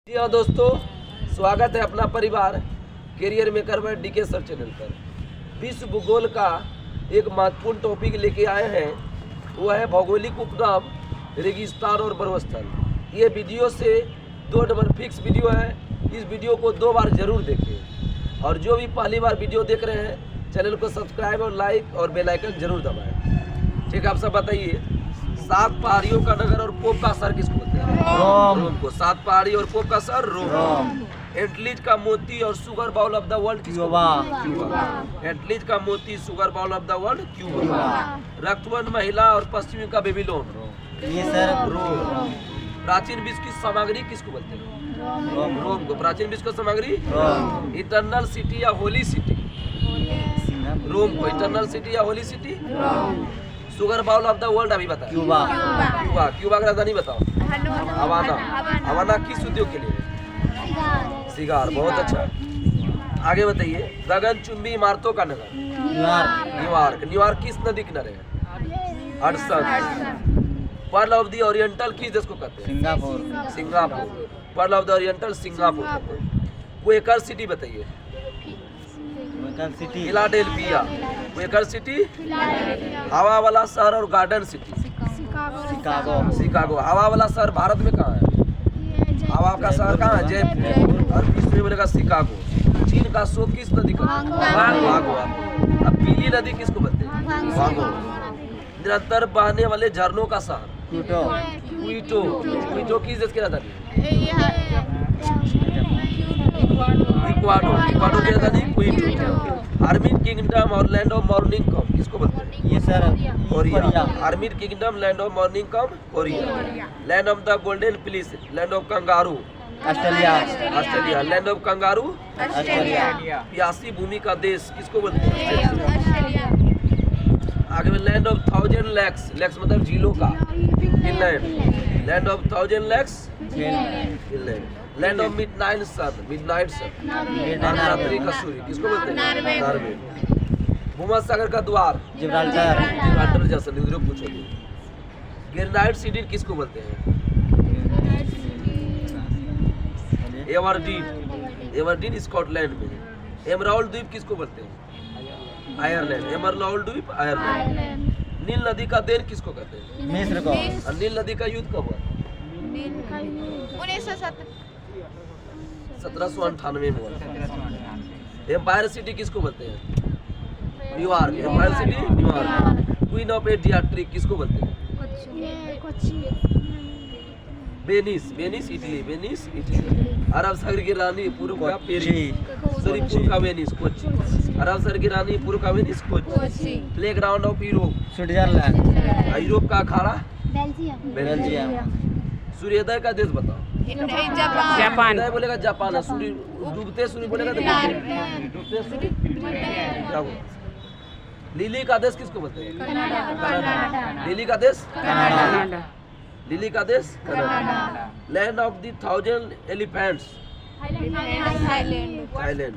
जी हाँ दोस्तों, स्वागत है अपना परिवार कैरियर मेकर में डीके सर चैनल पर। विश्व भूगोल का एक महत्वपूर्ण टॉपिक लेके आए हैं, वो है भौगोलिक उपनाम, रेगिस्तान और पर्वतस्थल। ये वीडियो से 2 नंबर फिक्स वीडियो है। इस वीडियो को 2 बार जरूर देखें और जो भी पहली बार वीडियो देख रहे हैं चैनल को सब्सक्राइब और लाइक और बेल आइकन जरूर दबाएं। ठीक है, आप सब बताइए, 7 पहाड़ियों का नगर और पोप का शहर किसको बोलते हैं? रोम को। 7 पहाड़ी और पोप का शहर रोम। एंटलीज का मोती और sugar bowl of the world Cuba. Antilles का मोती, sugar bowl of the world Cuba. रक्तवर्ण महिला और पश्चिमी का बेबीलोन ये सर रोम। प्राचीन विश्व की सामग्री किसको बोलते हैं? रोम को। प्राचीन विश्व की सामग्री रोम। इटरनल सिटी या होली सिटी रोम को। इटरनल सिटी या holy city sugar bowl of the world अभी बताओ। क्यूबा। क्यूबा। क्यूबा का राजधानी बताओ। हवाना। हवाना किस उद्योग के लिए? सिगार। बहुत अच्छा। आगे बताइए, गगनचुंबी इमारतों का नगर? न्यूयॉर्क। न्यूयॉर्क किस नदी किनारे है? Hudson. Pearl of the oriental किस देश को कहते हैं? Singapore. Singapore. Pearl of the oriental Singapore कहते हैं। क्वेकर सिटी बताइए। सिटी। फिलाडेल्फिया। Quaker city. हवा वाला शहर और गार्डन सिटी? शिकागो। शिकागो। हवा वाला शहर भारत में कहाँ है? हवा का शहर कहाँ है? जयपुर। और विश्व में बोलेगा शिकागो। चीन का शो किस नदी का? वांगो। अब पीली नदी किसको बोलते हैं? वांगो। निरंतर बहने वाले झरनों का शहर? क्यूटो। क्विटो। क्विटो किस देश की राजधानी? इक्वाडोर। इक्वाडोर की राजधानी क्विटो। आर्मीन किंगडम और लैंड ऑफ मॉर्निंग कम किसको बोलते हैं? ये sir Korea. Hermit kingdom, land of morning calm, Korea. Land of the golden fleece, land of kangaroo, Australia. Australia. Land of kangaroo, Australia. प्यासी भूमि का देश किसको बोलते हैं? आगे में लैंड ऑफ 1000 लेक्स, लेक्स मतलब झीलों का, Finland. Land of 1000 lakes, Finland. Land of midnight sun, midnight sun, रात्रि का सूर्य किसको बोलते हैं? नॉर्वे। भूमध्य सागर का द्वार? जिब्राल्टर। जिब्राल्टर जैसा निद्रों पूछोगे। ग्रेनाइट सिटी किसको बोलते हैं? एवरडीन। एवरडीन स्कॉटलैंड में है। एमराल्ड द्वीप किसको बोलते हैं? आयरलैंड। एमराल्ड द्वीप, आयरलैंड। नील नदी का देन किसको कहते हैं? मिस्र को। और नील नदी का युद्ध कब हुआ? 1798 में हुआ। एम्पायर सिटी किसको बोलते हैं? New York. Empire city, New York. Queen of Adriatic किसको बोलते हैं? Venice. Venice Italy. Venice Italy. अरब सागर की रानी पूर्व का पेरिस, सॉरी पूर्व का वेनिस, कोच्चि। अरब सागर की रानी पूर्व का Venice, Kochi. Playground of Europe? Switzerland. Europe का अखाड़ा? बेल्जियम। सूर्योदय का देश बताओ। जापान। उदय बोलेगा जापान है। सूर्य डूबते सूर्य बोलेगा तो डूबते सूर्य क्या बोला? लिली का देश किसको बोलते हैं? कनाडा। लिली का देश? कनाडा। लिली का देश? Canada. Land of the 1000 elephants? Thailand.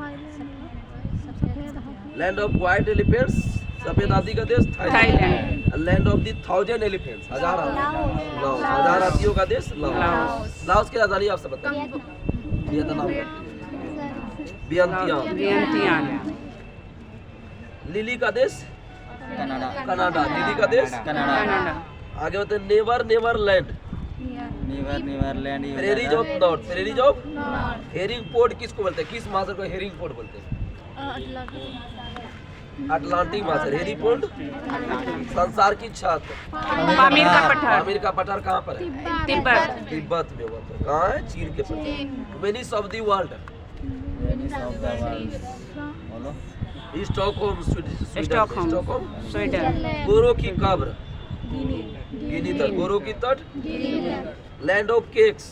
Land of white elephants, सफेद हाथी का देश? Thailand. Land of the 1000 elephants, हजार हाथियों का देश? लाओस। लाओस की राजधानी आप सब बताइए। वियतनाम। वियंतियान। लिली का देश? कनाडा। कनाडा। लिली का देश? कनाडा। आगे बताए, never never land, Netherland. Prairies of north, prairies of herring port किसको बोलते हैं? किस महासागर को हेरिंग पोर्ट बोलते हैं? अटलांटिक महासागर। Herring port. संसार की छत? पामीर का पठार। पामीर का पठार कहाँ पर है? तिब्बत। तिब्बत में हुआ था। कहाँ है? चीन के पास। Venice of the world? Stockholm, Sweden. Stockholm, Sweden. गोरो की कब्र? गिनी तट। गोरो की तट? Land of cakes?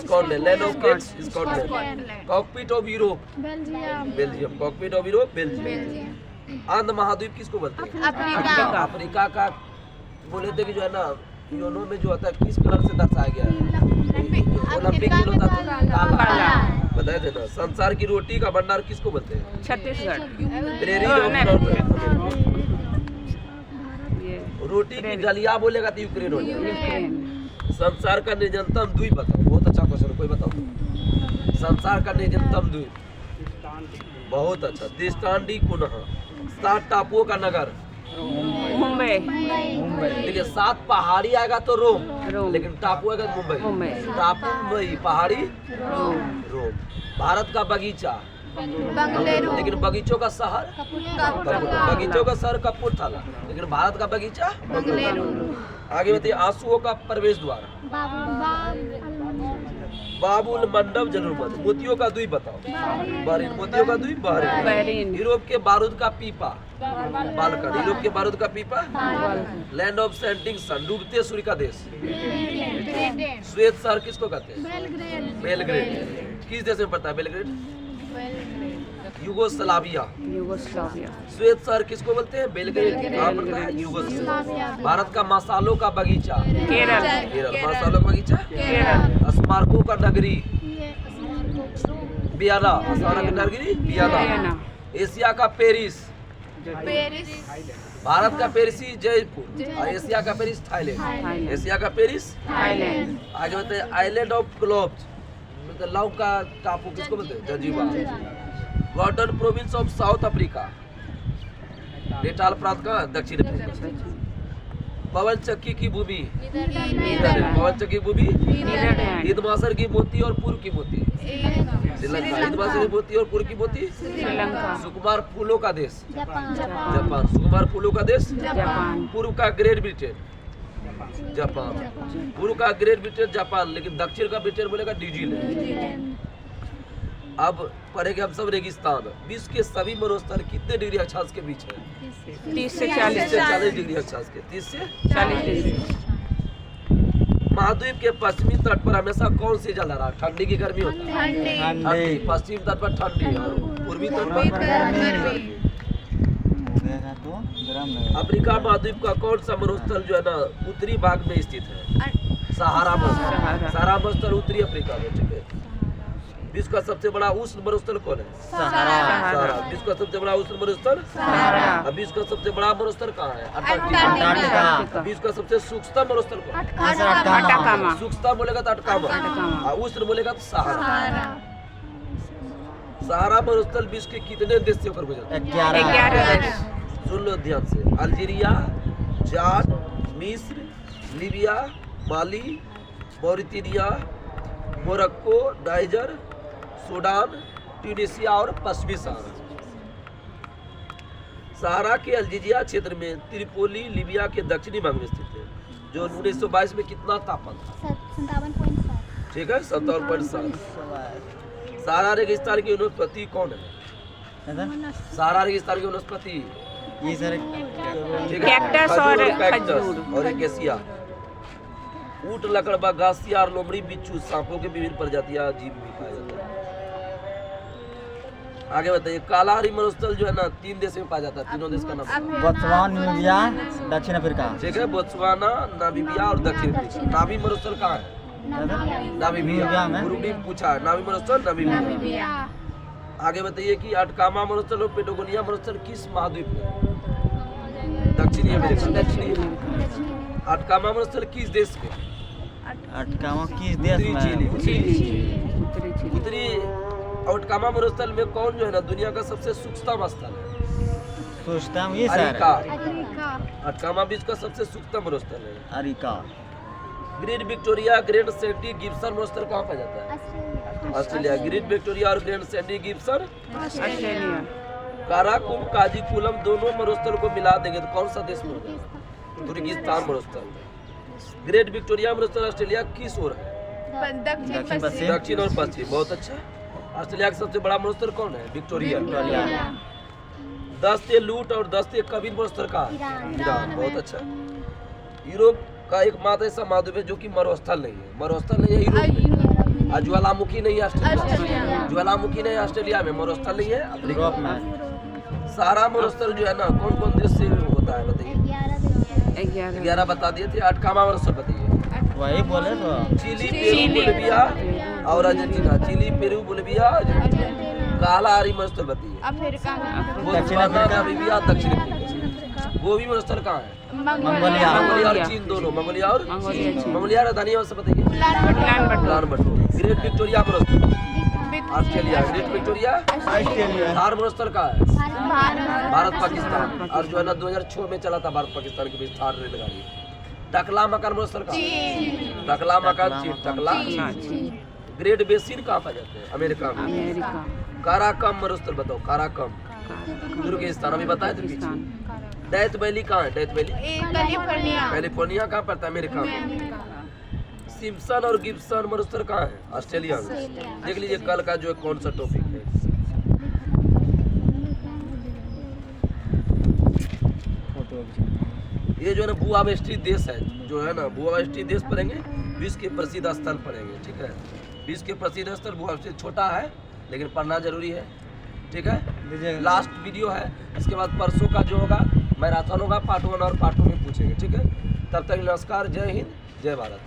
Scotland. Land of cakes, Scotland. Cockpit of Europe? Belgium. Cockpit of Europe, Belgium. आंध्र महाद्वीप किसको बोलते हैं? अफ्रीका का बोले थे कि जो है ना, यूनो में जो होता है किस कलर से दर्शाया गया है? ओलंपिक खेल होता था काला, बताए थे ना। संसार की रोटी का भंडार किसको बोलते हैं? छत्तीसगढ़। रोटी की डलिया बोलेगा तो यूक्रेन हो जाएगा। संसार का निर्जनतम द्वीप बताओ। बहुत अच्छा क्वेश्चन, कोई बताओ। संसार का निर्जनतम द्वीप, बहुत अच्छा। दृष्टांडी पुनः 7 टापुओं का नगर, मुंबई। देखिए 7 पहाड़ी आएगा तो रोम, रोम। लेकिन टापू आएगा तो मुंबई। मुंबई। टापू मुंबई, पहाड़ी रोम। रोम। भारत का बगीचा, बंगलुरु। लेकिन बगीचों का शहर कपूरथला। बगीचों का शहर कपूरथला, लेकिन भारत का बगीचा बंगलुरु। आगे बताइए आंसुओं का प्रवेश द्वार, बाबुल मंडप जनरल। मोतियों का द्वीप बताओ। बहरीन। मोतियों का द्वीप बहरीन। बहरीन। यूरोप के बारूद का पीपा, बालकन। यूरोप के बारूद का पीपा, लैंड ऑफ सेंटिंग सन, डूबते सूर्य का देश। श्वेत शहर किसको कहते हैं? बेलग्रेड। किस देश में पड़ता है बेलग्रेड? यूगोस्लाविया। यूगोस्लाविया। श्वेत शहर किसको बोलते हैं? बेलग्रेड। कहाँ पड़ता है? यूगोस्लाविया। भारत का मसालों का बगीचा, केरल। केरल। मसालों का बगीचा, केरल। स्मारकों का नगरी, वियना। स्मारक की नगरी वियना। वियना। एशिया का पेरिस, पेरिस। भारत का पेरिस जयपुर, और एशिया का पेरिस थाईलैंड। थाईलैंड। एशिया का पेरिस। थाईलैंड। आगे बताइए आइलैंड ऑफ ग्लोब्स, मतलब लव का टापू किसको बोलते हैं? Zanzibar. Garden province of South Africa, Natal प्रांत का दक्षिण अफ्रीका। पवन चक्की की भूमि, नीदरलैंड। पवन चक्की की भूमि नीदरलैंड। ईद मासर की मोती और पूर्व की मोती, श्रीलंका। ईद मासर की मोती और पूर्व की मोती, श्रीलंका। सुकुमार फूलों का देश, जापान। सुकुमार फूलों का देश, जापान। पूर्व का ग्रेट ब्रिटेन, जापान। पूर्व का ग्रेट ब्रिटेन जापान, लेकिन दक्षिण का ब्रिटेन बोलेगा न्यूजीलैंड। अब पढ़ेंगे हम सब रेगिस्तान। विश्व के सभी मरुस्थल कितने डिग्री अक्षांश के बीच है? 30 से 30 से 40। 40 डिग्री अक्षांश के। 30 से 40 डिग्री। महाद्वीप के पश्चिमी तट पर हमेशा कौन सी जलधारा, ठंडी की गर्मी होता है? ठंडी। ठंडी। पश्चिम तट पर ठंडी और पूर्वी तट पर गर्मी। देखा तो गरम लगा। अफ्रीका महाद्वीप का कौन सा मरुस्थल जो है ना उत्तरी भाग में स्थित है? सहारा मरुस्थल। सहारा मरुस्थल उत्तरी अफ्रीका में, ठीक है। विश्व का सबसे बड़ा उष्ण मरुस्थल कौन है? सहारा। विश्व का सबसे बड़ा उष्ण मरुस्थल सहारा। अब विश्व का सबसे बड़ा मरुस्थल कहाँ है? अंटार्कटिका। विश्व का सबसे सूक्ष्म मरुस्थल कौन है? अटाकामा। सूक्ष्म बोलेगा तो अटकामा, अटकामा। और उष्ण बोलेगा तो सहारा। सहारा मरुस्थल विश्व के कितने देश से होकर गुजरता है? 11 देश। सुन लो ध्यान से। अल्जीरिया, चाद, मिस्र, Libya, Mali, Mauritania, Morocco, Niger, Sudan, Tunisia और पश्चिमी सहारा। सहारा के अल्जीरिया क्षेत्र में त्रिपोली लीबिया के दक्षिणी भाग में स्थित है, जो 1922 में कितना तापमान था? 57.7। ठीक है, 57.7। सहारा रेगिस्तान की वनस्पति कौन है? सहारा रेगिस्तान की वनस्पति, ये सर ठीक है, कैक्टस खजूर और कैक्टस खजूर। और एकेसिया। ऊंट, लकड़बा, घासिया और लोमड़ी, बिच्छू, सांपों के विभिन्न प्रजातियां जीव भी पाए जाते हैं। आगे बताइए कालाहारी मरुस्थल जो है ना 3 देश में पाया जाता है। तीनों देश का नाम बोत्सवाना, नामीबिया, दक्षिण अफ्रीका। ठीक है, बोत्सवाना, नामीबिया और दक्षिण अफ्रीका। नामी मरुस्थल कहाँ है? नामीबिया नामीबिया में। गुरुडी पूछा है। नामी मरुस्थल नामीबिया। आगे बताइए कि अटकामा मरुस्थल और पेटागोनिया मरुस्थल किस महाद्वीप में? दक्षिणी अमेरिका। दक्षिणी अटकामा मरुस्थल किस देश में? अटकामा किस देश में? चिली। उत्तरी चिली। उत्तरी अटकामा मरुस्थल में कौन जो है ना दुनिया का सबसे सूक्ष्म स्थल है? सोचता हूँ ये सर अरिका। अटकामा विश्व का सबसे सूक्ष्म मरुस्थल है। Arica. Great Victoria, great Sandy Gibson मरुस्थल कहाँ पाया जाता है? ऑस्ट्रेलिया। ग्रेट विक्टोरिया और great Sandy Gibson Australia. Karakum, काजीकुलम दोनों मरुस्थल को मिला देंगे तो कौन सा देश में होगा? तुर्किस्तान मरुस्थल। ग्रेट विक्टोरिया मरुस्थल ऑस्ट्रेलिया किस ओर है? दक्षिण पश्चिम। दक्षिण और पश्चिम। बहुत अच्छा। ऑस्ट्रेलिया का सबसे बड़ा मरुस्थल कौन है? विक्टोरिया। विक्टोरिया। दस्ते लूट और दस्ते कबीर मरुस्थल का ईरान। बहुत अच्छा। यूरोप का एकमात्र ऐसा महाद्वीप है जो कि मरुस्थल नहीं है। मरुस्थल नहीं है यूरोप में, और ज्वालामुखी नहीं है ऑस्ट्रेलिया। ज्वालामुखी नहीं है ऑस्ट्रेलिया में, मरुस्थल नहीं है अफ्रीका यूरोप में। सारा मरुस्थल जो है ना कौन कौन देश से होता है बताइए? 11 बता दिए थे। अटकामा मरुस्थल बताइए। वही बोले तो। चिली, पेरू, बोलिविया और Argentina. Chile, Peru, Bolivia, Argentina. Kalahari मरुस्थल बताइए। अफ्रीका। बोत्सवाना, नामीबिया, दक्षिण अफ्रीका। गोबी मरुस्थल कहाँ है? मंगोलिया। मंगोलिया और चीन दोनों, मंगोलिया और मंगोलिया चीन। मंगोलिया राजधानी है, उससे बताइए। उलानबटर। उलानबटर। ग्रेट विक्टोरिया मरुस्थल Australia. Great Victoria. Australia. Thar मरुस्थल कहाँ है? भारत भारत पाकिस्तान। और जो है ना 2006 में चला था भारत पाकिस्तान के बीच थार रेलगाड़ी। टकला मकान मरुस्थल कहाँ है? टकला मकान चीन। टकला। चीन। ग्रेट बेसिन कहाँ पाए जाते हैं? अमेरिका में। अमेरिका। काराकम मरुस्थल बताओ। काराकम तुर्किस्तान, अभी बताए थे पीछे। डेथ वैली कहाँ है? डेथ वैली कैलिफोर्निया कैलिफोर्निया कहाँ पड़ता है? अमेरिका में। सिम्पसन और गिब्सन मरुस्थल कहाँ है? ऑस्ट्रेलिया में। देख लीजिए कल का जो है कौन सा टॉपिक है। ये जो है ना बुआवेस्टी देश है, जो है ना बुआवेस्टी देश पढ़ेंगे, विश्व के प्रसिद्ध स्थल पढ़ेंगे, ठीक है। विश्व के प्रसिद्ध स्थल बुआवेस्टी छोटा है लेकिन पढ़ना जरूरी है, ठीक है। लास्ट वीडियो है, इसके बाद परसों का जो होगा मैराथन होगा, पार्ट 1 और पार्ट 2 में पूछेंगे, ठीक है। तब तक नमस्कार, जय हिंद, जय भारत।